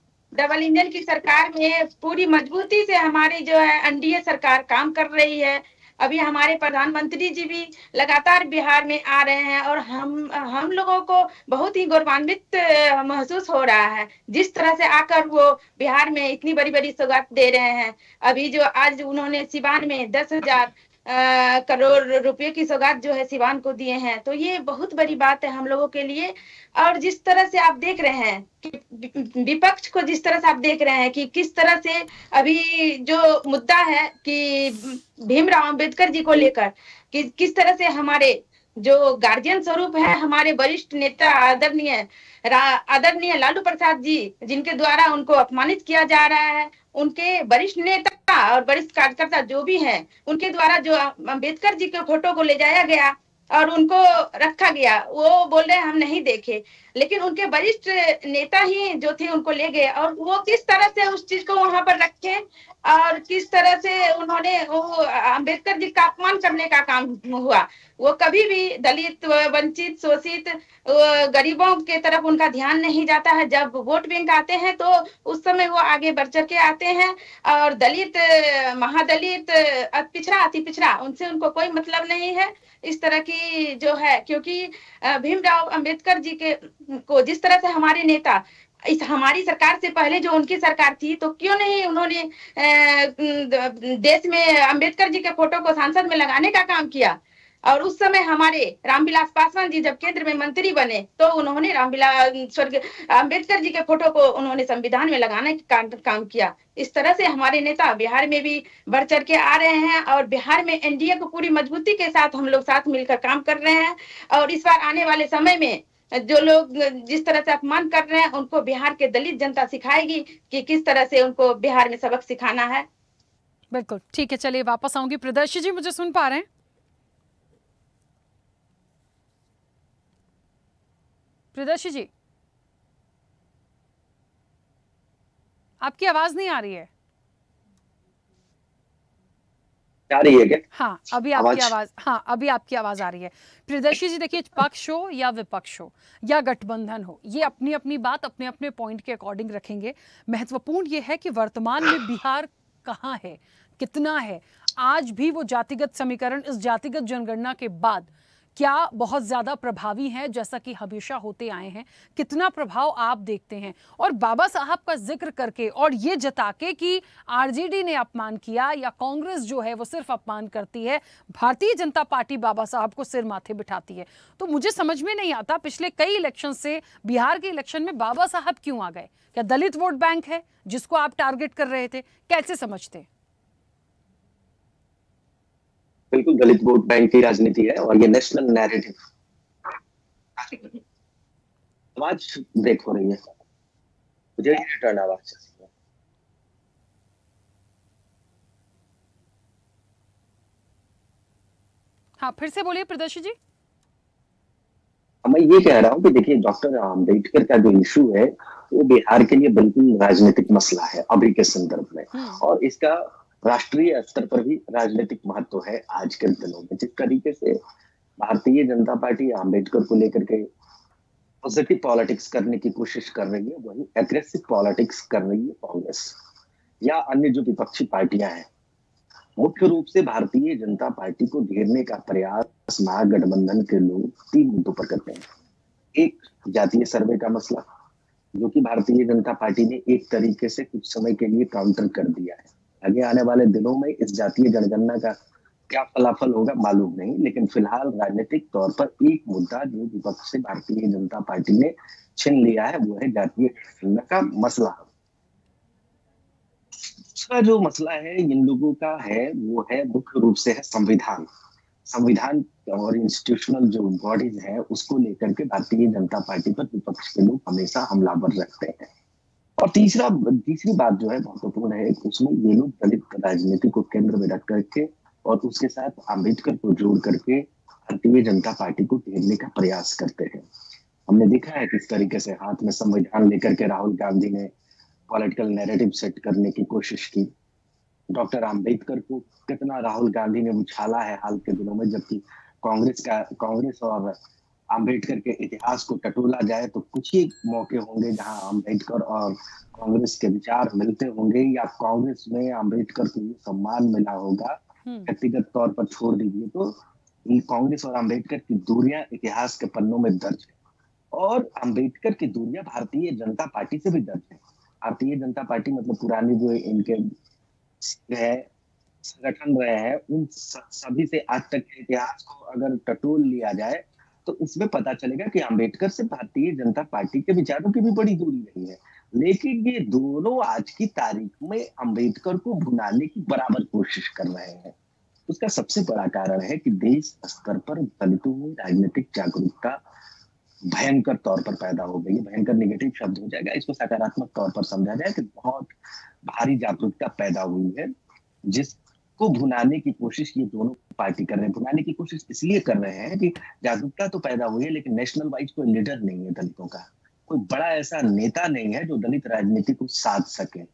पूरी मजबूती से हमारी जो है एनडीए सरकार काम कर रही है। अभी हमारे प्रधानमंत्री जी भी लगातार बिहार में आ रहे हैं और हम लोगों को बहुत ही गौरवान्वित महसूस हो रहा है, जिस तरह से आकर वो बिहार में इतनी बड़ी बड़ी सौगात दे रहे हैं। अभी जो आज उन्होंने सिवान में 10,000 करोड़ रुपए की सौगात जो है सिवान को दिए हैं, तो ये बहुत बड़ी बात है हम लोगों के लिए। और जिस तरह से आप देख रहे हैं कि विपक्ष को जिस तरह से आप देख रहे हैं कि किस तरह से अभी जो मुद्दा है कि भीमराव अंबेडकर जी को लेकर कि किस तरह से हमारे जो गार्जियन स्वरूप है, हमारे वरिष्ठ नेता आदरणीय लालू प्रसाद जी, जिनके द्वारा उनको अपमानित किया जा रहा है, उनके वरिष्ठ नेता और वरिष्ठ कार्यकर्ता जो भी हैं, उनके द्वारा जो अंबेडकर जी के फोटो को ले जाया गया और उनको रखा गया, वो बोल रहे हम नहीं देखे, लेकिन उनके वरिष्ठ नेता ही जो थे उनको ले गए। और वो किस तरह से उस चीज को वहां पर रखे और किस तरह से उन्होंने अंबेडकर जी का अपमान करने का काम हुआ। वो कभी भी दलित, वंचित, शोषित, गरीबों के तरफ उनका ध्यान नहीं जाता है। जब वोट बैंक आते हैं तो उस समय वो आगे बढ़ चढ़ के आते हैं और दलित, महादलित, पिछड़ा, अति पिछड़ा, उनसे उनको कोई मतलब नहीं है इस तरह की जो है। क्योंकि भीमराव अंबेडकर जी को जिस तरह से हमारे नेता इस हमारी सरकार से पहले जो उनकी सरकार थी, तो क्यों नहीं उन्होंने देश में अंबेडकर जी के फोटो को संसद में लगाने का काम किया। और उस समय हमारे रामविलास पासवान जी जब केंद्र में मंत्री बने, तो उन्होंने अंबेडकर जी के फोटो को उन्होंने संविधान में लगाने का काम किया। इस तरह से हमारे नेता बिहार में भी बढ़ चढ़ के आ रहे हैं, और बिहार में एनडीए को पूरी मजबूती के साथ हम लोग साथ मिलकर काम कर रहे हैं। और इस बार आने वाले समय में जो लोग जिस तरह से अपमान कर रहे हैं, उनको बिहार के दलित जनता सिखाएगी कि किस तरह से उनको बिहार में सबक सिखाना है। बिल्कुल ठीक है, चलिए वापस आऊंगी। प्रियदर्शी जी, मुझे सुन पा रहे हैं? प्रियदर्शी जी, आपकी आवाज नहीं आ रही है। आ रही है क्या? हाँ, अभी आपकी आवाज, हाँ अभी आपकी आवाज आ रही है। प्रियदर्शी जी, देखिए, पक्ष हो या विपक्ष हो या गठबंधन हो, ये अपनी अपनी बात अपने अपने पॉइंट के अकॉर्डिंग रखेंगे। महत्वपूर्ण ये है कि वर्तमान में बिहार कहाँ है, कितना है। आज भी वो जातिगत समीकरण इस जातिगत जनगणना के बाद क्या बहुत ज्यादा प्रभावी है, जैसा कि हमेशा होते आए हैं? कितना प्रभाव आप देखते हैं? और बाबा साहब का जिक्र करके और ये जता के कि आरजेडी ने अपमान किया या कांग्रेस जो है वो सिर्फ अपमान करती है, भारतीय जनता पार्टी बाबा साहब को सिर माथे बिठाती है, तो मुझे समझ में नहीं आता पिछले कई इलेक्शन से बिहार के इलेक्शन में बाबा साहब क्यों आ गए? क्या दलित वोट बैंक है जिसको आप टारगेट कर रहे थे? कैसे समझते? बिल्कुल दलित वोट बैंक की राजनीति है और ये नेशनल नैरेटिव। आवाज ब्रेक हो रही है, मुझे रिटर्न आवाज। हाँ, फिर से बोलिए प्रियदर्शी जी। मैं ये कह रहा हूँ कि देखिए, डॉक्टर अम्बेडकर का जो इशू है वो बिहार के लिए बिल्कुल राजनीतिक मसला है अभी के संदर्भ में, और इसका राष्ट्रीय स्तर पर भी राजनीतिक महत्व है आज के दिनों में। जिस तरीके से भारतीय जनता पार्टी अम्बेडकर को लेकर के पॉजिटिव पॉलिटिक्स करने की कोशिश कर रही है, वही एग्रेसिव पॉलिटिक्स कर रही है कांग्रेस या अन्य जो विपक्षी पार्टियां हैं। मुख्य रूप से भारतीय जनता पार्टी को घेरने का प्रयास महागठबंधन के लोग 3 मुद्दों पर करते हैं। एक, जातीय सर्वे का मसला, जो कि भारतीय जनता पार्टी ने एक तरीके से कुछ समय के लिए काउंटर कर दिया है। आगे आने वाले दिनों में इस जातीय जनगणना का क्या फलाफल होगा मालूम नहीं, लेकिन फिलहाल राजनीतिक तौर पर एक मुद्दा जो विपक्ष से भारतीय जनता पार्टी ने छीन लिया है वो है जातीय जनगणना का मसला। दूसरा जो मसला है इन लोगों का है वो है मुख्य रूप से है संविधान और इंस्टीट्यूशनल जो बॉडीज है उसको लेकर के भारतीय जनता पार्टी पर विपक्ष के लोग हमेशा हमलावर रखते हैं। और तीसरी बात जो है महत्वपूर्ण है, उसमें ये लोग दलित राजनीति को केंद्र में रख करके और उसके साथ अम्बेडकर को जोड़ करके भारतीय जनता पार्टी को घेरने का प्रयास करते हैं। हमने देखा है किस तरीके से हाथ में संविधान लेकर के राहुल गांधी ने पॉलिटिकल नैरेटिव सेट करने की कोशिश की। डॉक्टर अम्बेडकर को कितना राहुल गांधी ने उछाला है हाल के दिनों में, जबकि कांग्रेस और अम्बेडकर के इतिहास को टटोला जाए तो कुछ ही मौके होंगे जहां अम्बेडकर और कांग्रेस के विचार मिलते होंगे या कांग्रेस में अम्बेडकर को सम्मान मिला होगा। व्यक्तिगत तौर पर छोड़ दीजिए तो कांग्रेस और अम्बेडकर की दूरियां इतिहास के पन्नों में दर्ज है, और अम्बेडकर की दूरियां भारतीय जनता पार्टी से भी दर्ज है। भारतीय जनता पार्टी मतलब पुरानी जो इनके है संगठन रहे हैं उन सभी से आज तक के इतिहास को अगर टटोल लिया जाए तो इसमें पता चलेगा कि अम्बेडकर से भारतीय जनता पार्टी के विचारों की भी बड़ी दूरी रही है। लेकिन ये दोनों आज की तारीख में अम्बेडकर को भुनाने की बराबर कोशिश कर रहे हैं। उसका सबसे बड़ा कारण है कि देश स्तर पर दलितों में राजनीतिक जागरूकता भयंकर तौर पर पैदा हो गई है। भयंकर नेगेटिव शब्द हो जाएगा, इसको सकारात्मक तौर पर समझा जाए कि बहुत भारी जागरूकता पैदा हुई है, जिसको भुनाने की कोशिश ये दोनों पार्टी कर रहे हैं। भुनाने की कोशिश इसलिए कर रहे हैं कि जागरूकता तो पैदा हुई है लेकिन नेशनल वाइज कोई लीडर नहीं है दलितों का, कोई बड़ा ऐसा नेता नहीं है जो दलित राजनीति को साध सके।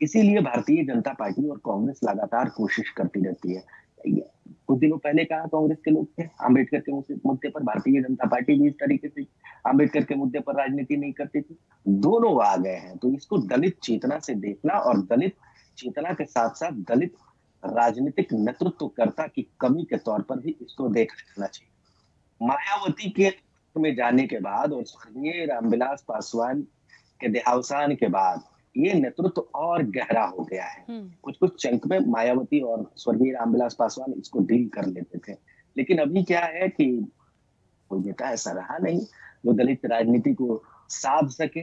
इसीलिए भारतीय जनता पार्टी और कांग्रेस लगातार कोशिश करती रहती है। कुछ दिनों पहले कहा कांग्रेस के लोग थे अम्बेडकर के मुद्दे पर, भारतीय जनता पार्टी भी इस तरीके से अम्बेडकर के मुद्दे पर राजनीति नहीं करती थी। दोनों आ गए हैं, तो इसको दलित चेतना से देखना और दलित चेतना के साथ साथ दलित राजनीतिक नेतृत्वकर्ता की कमी के तौर पर भी इसको देखा जाना चाहिए। मायावती के में जाने के बाद और स्वर्गीय रामविलास पासवान के देहावसान के बाद ये नेतृत्व और गहरा हो गया है। कुछ कुछ चंक में मायावती और स्वर्गीय रामविलास पासवान इसको डील कर लेते थे, लेकिन अभी क्या है कि कोई नेता ऐसा रहा नहीं जो दलित राजनीति को साध सके।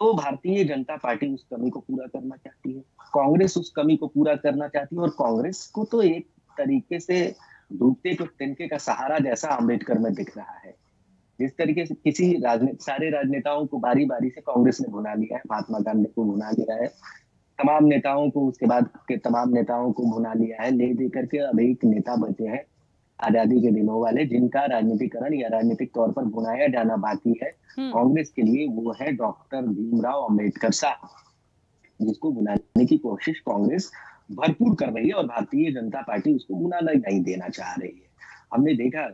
तो भारतीय जनता पार्टी उस कमी को पूरा करना चाहती है, कांग्रेस उस कमी को पूरा करना चाहती है, और कांग्रेस को तो एक तरीके से डूबते को तिनके का सहारा जैसा अम्बेडकर में दिख रहा है। जिस तरीके से सारे राजनेताओं को बारी बारी से कांग्रेस ने भुना लिया है, महात्मा गांधी को भुना लिया है, तमाम नेताओं को, उसके बाद के तमाम नेताओं को भुना लिया है, ले दे करके अब एक नेता बचे हैं आजादी के दिनों वाले, जिनका राजनीतिकरण या राजनीतिक तौर पर भुनाया जाना बाकी है कांग्रेस के लिए। वो है डॉक्टर भीमराव अंबेडकर साहब, जिसको भुनाने की कोशिश कांग्रेस भरपूर कर रही है और भारतीय जनता पार्टी उसको भुनाना नहीं देना चाह रही है। हमने देखा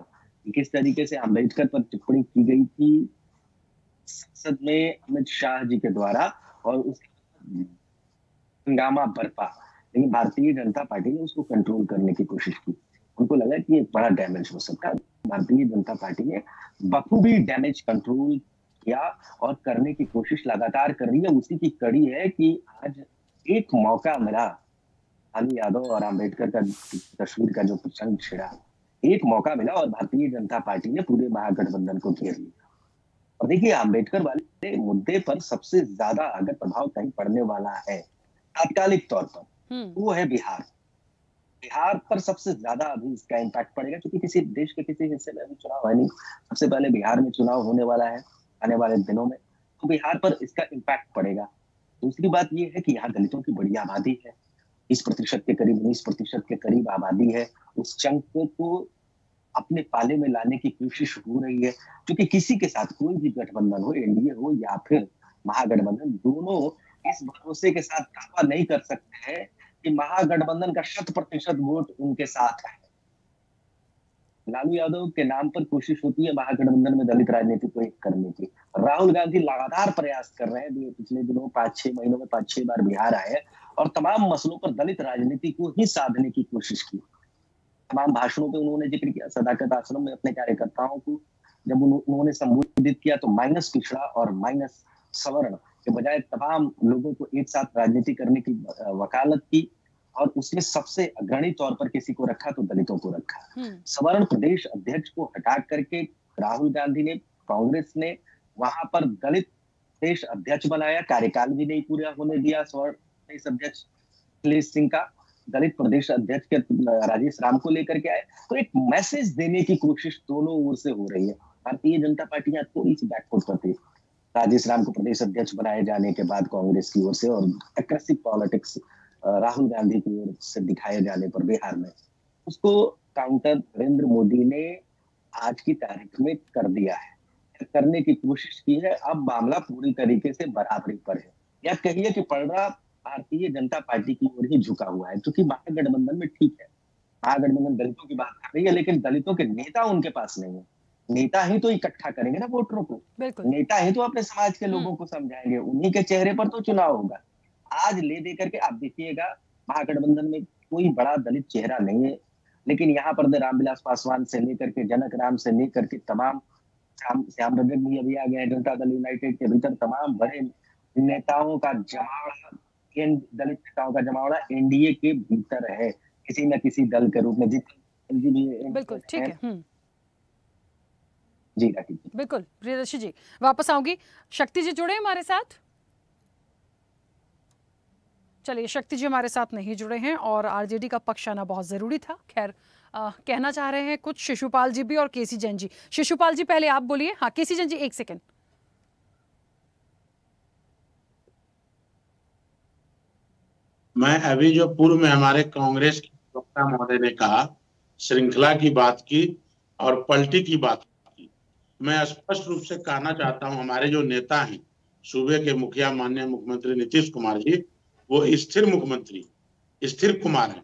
किस तरीके से अंबेडकर पर टिप्पणी की गई थी संसद में अमित शाह जी के द्वारा, और उसका हंगामा बरपा, लेकिन भारतीय जनता पार्टी ने उसको कंट्रोल करने की कोशिश की। उनको लगा कि एक बड़ा डैमेज हो सकता है। भारतीय जनता पार्टी ने बखूबी डैमेज कंट्रोल किया और करने की कोशिश लगातार कर रही है। उसी की कड़ी है कि आज एक मौका मिला, लालू यादव और अंबेडकर का तस्वीर का जो प्रसंग छिड़ा, एक मौका मिला और भारतीय जनता पार्टी ने पूरे महागठबंधन को घेर लिया। और देखिए, अंबेडकर वाले मुद्दे पर सबसे ज्यादा अगर प्रभाव कहीं पड़ने वाला है तात्कालिक तौर पर, वो है बिहार। बिहार पर सबसे ज्यादा अभी इसका इम्पैक्ट पड़ेगा, क्योंकि किसी देश के किसी हिस्से में अभी चुनाव है नहीं, सबसे पहले बिहार में चुनाव होने वाला है आने वाले दिनों में, तो बिहार पर इसका इम्पैक्ट पड़ेगा। दूसरी बात यह है कि यहाँ दलितों की बड़ी आबादी है, 20% के करीब, 19% के करीब आबादी है। उस चंक को अपने पाले में लाने की कोशिश हो रही है, क्योंकि किसी के साथ कोई भी गठबंधन हो, एनडीए हो या फिर महागठबंधन, दोनों इस भरोसे के साथ दावा नहीं कर सकते हैं कि महागठबंधन का 100% वोट उनके साथ है। लालू यादव के नाम पर कोशिश होती है महागठबंधन में दलित राजनीति को एक करने की। राहुल गांधी लगातार प्रयास कर रहे हैं, पिछले दिनों 5-6 महीनों में 5-6 बार बिहार आए और तमाम मसलों पर दलित राजनीति को ही साधने की कोशिश की। तमाम भाषणों पे उन्होंने जिक्र किया, सदाकत आश्रम में अपने कार्यकर्ताओं को जब उन्होंने संबोधित किया तो माइनस पिछड़ा और माइनस सवर्ण के बजाय तमाम लोगों को एक साथ राजनीति करने की वकालत की, और उसमें सबसे अग्रणी तौर पर किसी को रखा तो दलितों को रखा। सवर्ण प्रदेश अध्यक्ष को हटा करके राहुल गांधी ने, कांग्रेस ने वहां पर दलित प्रदेश अध्यक्ष बनाया, कार्यकाल भी नहीं पूरा होने दिया सवर्ण प्रदेश अध्यक्ष अखिलेश सिंह का, दलित प्रदेश अध्यक्ष के राजेश राम को लेकर के आए। तो एक मैसेज देने की कोशिश दोनों ओर से हो रही है। भारतीय जनता पार्टी यहाँ थोड़ी सी बैकफुट करती है। राजेश राम को प्रदेश अध्यक्ष बनाए जाने के बाद कांग्रेस की ओर से, और एग्रेसिव पॉलिटिक्स राहुल गांधी की ओर से दिखाए जाने पर बिहार में, उसको काउंटर नरेंद्र मोदी ने आज की तारीख में कर दिया है, करने की कोशिश की है। अब मामला पूरी तरीके से बराबरी पर है, या कहिए कि पलड़ा भारतीय जनता पार्टी की ओर ही झुका हुआ है। क्योंकि महागठबंधन में ठीक है, महागठबंधन दलितों की बात कर रही है, लेकिन दलितों के नेता उनके पास नहीं है। नेता ही तो इकट्ठा करेंगे ना वोटरों को, नेता ही तो अपने समाज के लोगों को समझाएंगे, उन्हीं के चेहरे पर तो चुनाव होगा। आज ले दे करके आप देखिएगा, महागठबंधन में कोई बड़ा दलित चेहरा नहीं है, लेकिन यहाँ पर रामविलास पासवान से लेकर के जनक राम से लेकर के तमाम, श्याम रजक भी अभी आ गए जनता दल यूनाइटेड के भीतर, तमाम बड़े नेताओं का जमावड़ा, दलित नेताओं का जमावड़ा एनडीए के भीतर है, किसी न किसी दल के रूप में। बिल्कुल ठीक है। जी राकेश जी, बिल्कुल। प्रियदर्शी जी वापस आऊंगी। शक्ति जी जुड़े हमारे साथ? चलिए, शक्ति जी हमारे साथ नहीं जुड़े हैं और आरजेडी का पक्ष आना बहुत जरूरी था। खैर, कहना चाह रहे हैं कुछ शिशुपाल जी भी और केसी जैन जी। शिशुपाल जी पहले आप बोलिए। हाँ, केसी जैन जी 1 सेकंड। मैं अभी जो पूर्व में हमारे कांग्रेस के वक्ता महोदय ने कहा, श्रृंखला की बात की और पलटी की बात की, मैं स्पष्ट रूप से कहना चाहता हूं, हमारे जो नेता हैं, सूबे के मुखिया माननीय मुख्यमंत्री नीतीश कुमार जी, वो स्थिर मुख्यमंत्री, स्थिर कुमार हैं।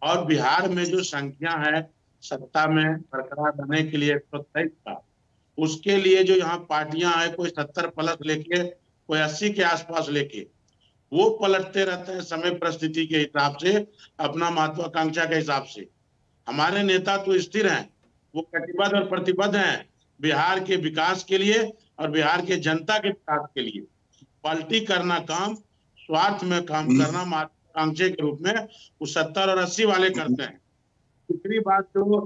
और बिहार में जो संख्या है सत्ता में बरकरार रहने के लिए 123 का, उसके लिए जो यहाँ पार्टियां हैं, कोई 70 प्लस लेके, कोई 80 के आसपास लेके, वो पलटते रहते हैं समय परिस्थिति के हिसाब से, अपना महत्वाकांक्षा के हिसाब से। हमारे नेता तो स्थिर हैं, वो कटिबद्ध और प्रतिबद्ध हैं बिहार के विकास के लिए और बिहार के जनता के विकास के लिए। पलटी करना काम, स्वार्थ में काम करना महत्वाकांक्षी के रूप में वो 70 और 80 वाले करते हैं। दूसरी बात जो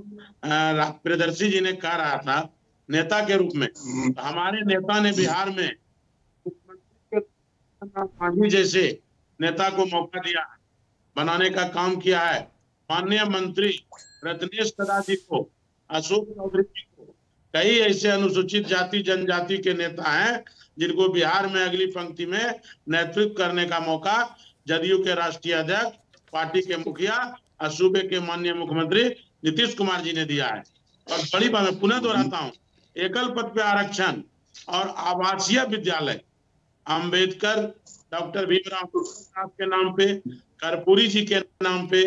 प्रियदर्शी जी ने कह रहा था नेता के रूप में, तो हमारे नेता ने बिहार में गांधी जैसे नेता को मौका दिया है, बनाने का काम किया है। माननीय मंत्री रत्नेश सदा जी को, अशोक चौधरी जी को, कई ऐसे अनुसूचित जाति जनजाति के नेता हैं जिनको बिहार में अगली पंक्ति में नेतृत्व करने का मौका जदयू के राष्ट्रीय अध्यक्ष, पार्टी के मुखिया और सूबे के माननीय मुख्यमंत्री नीतीश कुमार जी ने दिया है। और बड़ी बात मैं पुनः दोहराता हूँ, एकल पद पे आरक्षण और आवासीय विद्यालय अंबेडकर, डॉक्टर भीमराव के नाम पे, कर्पूरी जी के नाम पे,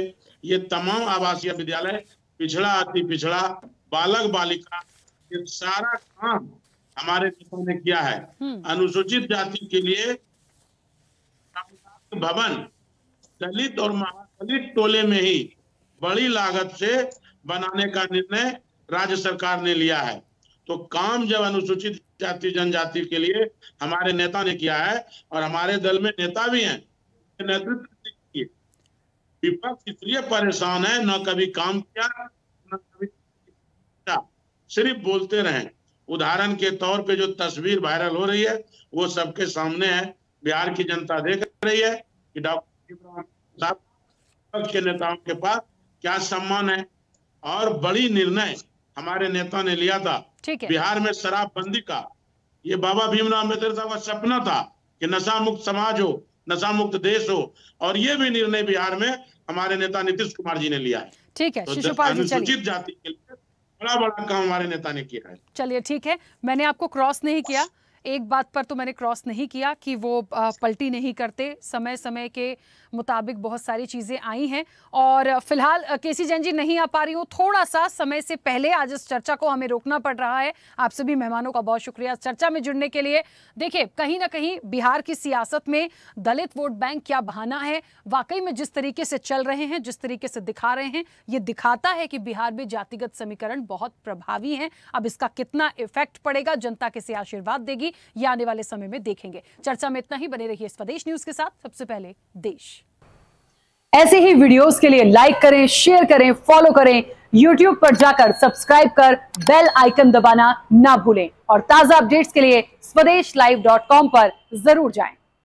ये तमाम आवासीय विद्यालय, पिछड़ा अति पिछड़ा, बालक बालिका, ये सारा काम हमारे नेताओं ने किया है। अनुसूचित जाति के लिए भवन दलित और महादलित टोले में ही बड़ी लागत से बनाने का निर्णय राज्य सरकार ने लिया है। तो काम जब अनुसूचित जाति जनजाति के लिए हमारे नेता ने किया है, और हमारे दल में नेता भी हैं नेतृत्व किए। विपक्ष इसलिए परेशान है, न कभी काम किया न कभी सिर्फ बोलते रहे। उदाहरण के तौर पे जो तस्वीर वायरल हो रही है वो सबके सामने है, बिहार की जनता देख रही है कि डॉक्टर साहब के नेताओं के पास क्या सम्मान है। और बड़ी निर्णय हमारे नेता ने लिया था बिहार में शराबबंदी का। ये बाबा भीमराव अम्बेडकर साहब का सपना था कि नशा मुक्त समाज हो, नशा मुक्त देश हो, और ये भी निर्णय बिहार में हमारे नेता नीतीश कुमार जी ने लिया है। ठीक है, तो शिशुपाल जी, अनुसूचित जाति के लिए बड़ा काम हमारे नेता ने किया है। चलिए ठीक है, मैंने आपको क्रॉस नहीं किया, एक बात पर तो मैंने क्रॉस नहीं किया कि वो पलटी नहीं करते। समय समय के मुताबिक बहुत सारी चीज़ें आई हैं, और फिलहाल केसी जैन जी नहीं आ पा रही हूँ, थोड़ा सा समय से पहले आज इस चर्चा को हमें रोकना पड़ रहा है। आप सभी मेहमानों का बहुत शुक्रिया चर्चा में जुड़ने के लिए। देखिए, कहीं ना कहीं बिहार की सियासत में दलित वोट बैंक क्या बहाना है, वाकई में जिस तरीके से चल रहे हैं, जिस तरीके से दिखा रहे हैं, ये दिखाता है कि बिहार में जातिगत समीकरण बहुत प्रभावी हैं। अब इसका कितना इफेक्ट पड़ेगा, जनता कैसे आशीर्वाद देगी, ये आने वाले समय में देखेंगे। चर्चा में इतना ही, बने रहिए स्वदेश न्यूज के साथ। सबसे पहले देश। ऐसे ही वीडियोस के लिए लाइक करें, शेयर करें, फॉलो करें। YouTube पर जाकर सब्सक्राइब कर बेल आइकन दबाना ना भूलें, और ताजा अपडेट्स के लिए स्वदेशलाइव.com पर जरूर जाएं।